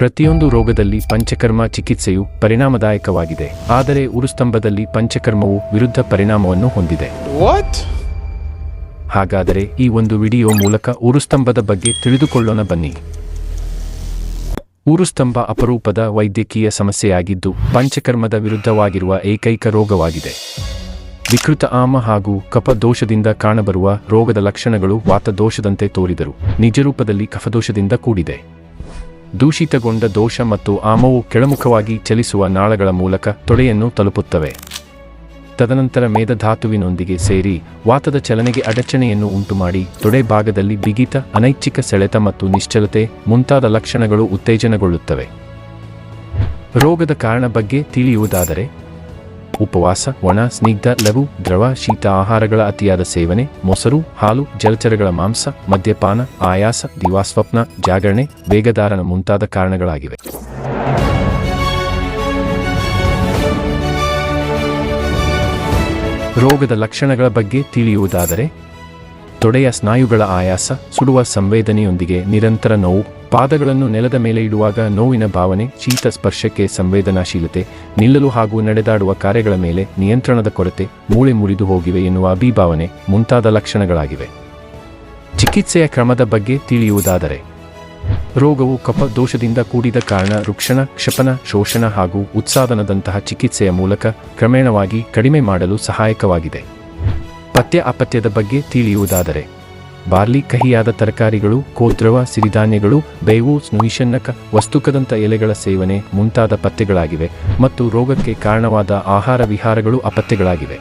ಪ್ರತಿಯೊಂದು ರೋಗದಲ್ಲಿ ಪಂಚಕರ್ಮ ಚಿಕಿತ್ಸೆಯು ಪರಿಣಾಮದಾಯಕವಾಗಿದೆ, ಆದರೆ ಉರುಸ್ತಂಭದಲ್ಲಿ ಪಂಚಕರ್ಮವು ವಿರುದ್ಧ ಪರಿಣಾಮವನ್ನು ಹೊಂದಿದೆ. ಹಾಗಾದರೆ ಈ ಒಂದು ವಿಡಿಯೋ ಮೂಲಕ ಉರುಸ್ತಂಭದ ಬಗ್ಗೆ ತಿಳಿದುಕೊಳ್ಳೋಣ ಬನ್ನಿ. ಉರುಸ್ತಂಭ ಅಪರೂಪದ ವೈದ್ಯಕೀಯ ಸಮಸ್ಯೆಯಾಗಿದ್ದು ಪಂಚಕರ್ಮದ ವಿರುದ್ಧವಾಗಿರುವ ಏಕೈಕ ರೋಗವಾಗಿದೆ. ವಿಕೃತ ಆಮ ಹಾಗೂ ಕಫ ದೋಷದಿಂದ ಕಾಣಬರುವ ರೋಗದ ಲಕ್ಷಣಗಳು ವಾತದೋಷದಂತೆ ತೋರಿದರೂ ನಿಜರೂಪದಲ್ಲಿ ಕಫದೋಷದಿಂದ ಕೂಡಿದೆ. ದೂಷಿತಗೊಂಡ ದೋಷ ಮತ್ತು ಆಮವು ಕೆಳಮುಖವಾಗಿ ಚಲಿಸುವ ನಾಳಗಳ ಮೂಲಕ ತೊಡೆಯನ್ನು ತಲುಪುತ್ತವೆ. ತದನಂತರ ಮೇದಧಾತುವಿನೊಂದಿಗೆ ಸೇರಿ ವಾತದ ಚಲನೆಗೆ ಅಡಚಣೆಯನ್ನು ಉಂಟುಮಾಡಿ ತೊಡೆ ಭಾಗದಲ್ಲಿ ಬಿಗಿತ, ಅನೈಚ್ಛಿಕ ಸೆಳೆತ ಮತ್ತು ನಿಶ್ಚಲತೆ ಮುಂತಾದ ಲಕ್ಷಣಗಳು ಉತ್ತೇಜನಗೊಳ್ಳುತ್ತವೆ. ರೋಗದ ಕಾರಣ ಬಗ್ಗೆ ತಿಳಿಯುವುದಾದರೆ ಉಪವಾಸ, ಒಣ, ಸ್ನಿಗ್ಧ, ಲಘು, ದ್ರವ, ಶೀತ ಆಹಾರಗಳ ಅತಿಯಾದ ಸೇವನೆ, ಮೊಸರು, ಹಾಲು, ಜಲಚರಗಳ ಮಾಂಸ, ಮದ್ಯಪಾನ, ಆಯಾಸ, ದಿವಾಸ್ವಪ್ನ, ಜಾಗರಣೆ, ವೇಗಧಾರಣ ಮುಂತಾದ ಕಾರಣಗಳಾಗಿವೆ. ರೋಗದ ಲಕ್ಷಣಗಳ ಬಗ್ಗೆ ತಿಳಿಯುವುದಾದರೆ ತೊಡೆಯ ಸ್ನಾಯುಗಳ ಆಯಾಸ, ಸುಡುವ ಸಂವೇದನೆಯೊಂದಿಗೆ ನಿರಂತರ ನೋವು, ಪಾದಗಳನ್ನು ನೆಲದ ಮೇಲೆ ಇಡುವಾಗ ನೋವಿನ ಭಾವನೆ, ಶೀತ ಸ್ಪರ್ಶಕ್ಕೆ ಸಂವೇದನಾಶೀಲತೆ, ನಿಲ್ಲಲು ಹಾಗೂ ನಡೆದಾಡುವ ಕಾರ್ಯಗಳ ಮೇಲೆ ನಿಯಂತ್ರಣದ ಕೊರತೆ, ಮೂಳೆ ಮುರಿದು ಹೋಗಿವೆ ಎನ್ನುವ ಅಭಿಭಾವನೆ ಮುಂತಾದ ಲಕ್ಷಣಗಳಾಗಿವೆ. ಚಿಕಿತ್ಸೆಯ ಕ್ರಮದ ಬಗ್ಗೆ ತಿಳಿಯುವುದಾದರೆ ರೋಗವು ಕಫ ದೋಷದಿಂದ ಕೂಡಿದ ಕಾರಣ ರುಕ್ಷಣ, ಕ್ಷಪನ, ಶೋಷಣ ಹಾಗೂ ಉತ್ಸಾದನದಂತಹ ಚಿಕಿತ್ಸೆಯ ಮೂಲಕ ಕ್ರಮೇಣವಾಗಿ ಕಡಿಮೆ ಮಾಡಲು ಸಹಾಯಕವಾಗಿದೆ. ಪಥ್ಯ ಅಪಥ್ಯದ ಬಗ್ಗೆ ತಿಳಿಯುವುದಾದರೆ ಬಾರ್ಲಿ, ಕಹಿಯಾದ ತರಕಾರಿಗಳು, ಕೋದ್ರವ, ಸಿರಿಧಾನ್ಯಗಳು, ಬೇವು, ಸ್ನುಹಿಷನ್ನಕ, ವಸ್ತುಕದಂಥ ಎಲೆಗಳ ಸೇವನೆ ಮುಂತಾದ ಪಥ್ಯಗಳಾಗಿವೆ ಮತ್ತು ರೋಗಕ್ಕೆ ಕಾರಣವಾದ ಆಹಾರ ವಿಹಾರಗಳು ಅಪಥ್ಯಗಳಾಗಿವೆ.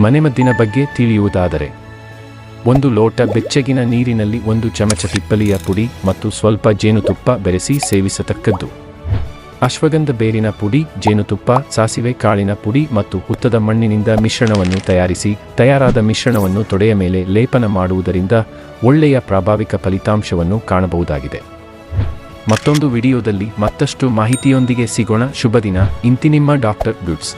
ಮನೆಮದ್ದಿನ ಬಗ್ಗೆ ತಿಳಿಯುವುದಾದರೆ 1 ಲೋಟ ಬೆಚ್ಚಗಿನ ನೀರಿನಲ್ಲಿ 1 ಚಮಚ ತಿಪ್ಪಲಿಯ ಪುಡಿ ಮತ್ತು ಸ್ವಲ್ಪ ಜೇನುತುಪ್ಪ ಬೆರೆಸಿ ಸೇವಿಸತಕ್ಕದ್ದು. ಅಶ್ವಗಂಧ ಬೇರಿನ ಪುಡಿ, ಜೇನುತುಪ್ಪ, ಸಾಸಿವೆ ಕಾಳಿನ ಪುಡಿ ಮತ್ತು ಹುತ್ತದ ಮಣ್ಣಿನಿಂದ ಮಿಶ್ರಣವನ್ನು ತಯಾರಿಸಿ ತಯಾರಾದ ಮಿಶ್ರಣವನ್ನು ತೊಡೆಯ ಮೇಲೆ ಲೇಪನ ಮಾಡುವುದರಿಂದ ಒಳ್ಳೆಯ ಪ್ರಾಭಾವಿಕ ಫಲಿತಾಂಶವನ್ನು ಕಾಣಬಹುದಾಗಿದೆ. ಮತ್ತೊಂದು ವಿಡಿಯೋದಲ್ಲಿ ಮತ್ತಷ್ಟು ಮಾಹಿತಿಯೊಂದಿಗೆ ಸಿಗೋಣ. ಶುಭ ದಿನ. ಇಂತಿ ನಿಮ್ಮ ಡಾಕ್ಟರ್ ಬ್ಯೂಟ್ಸ್.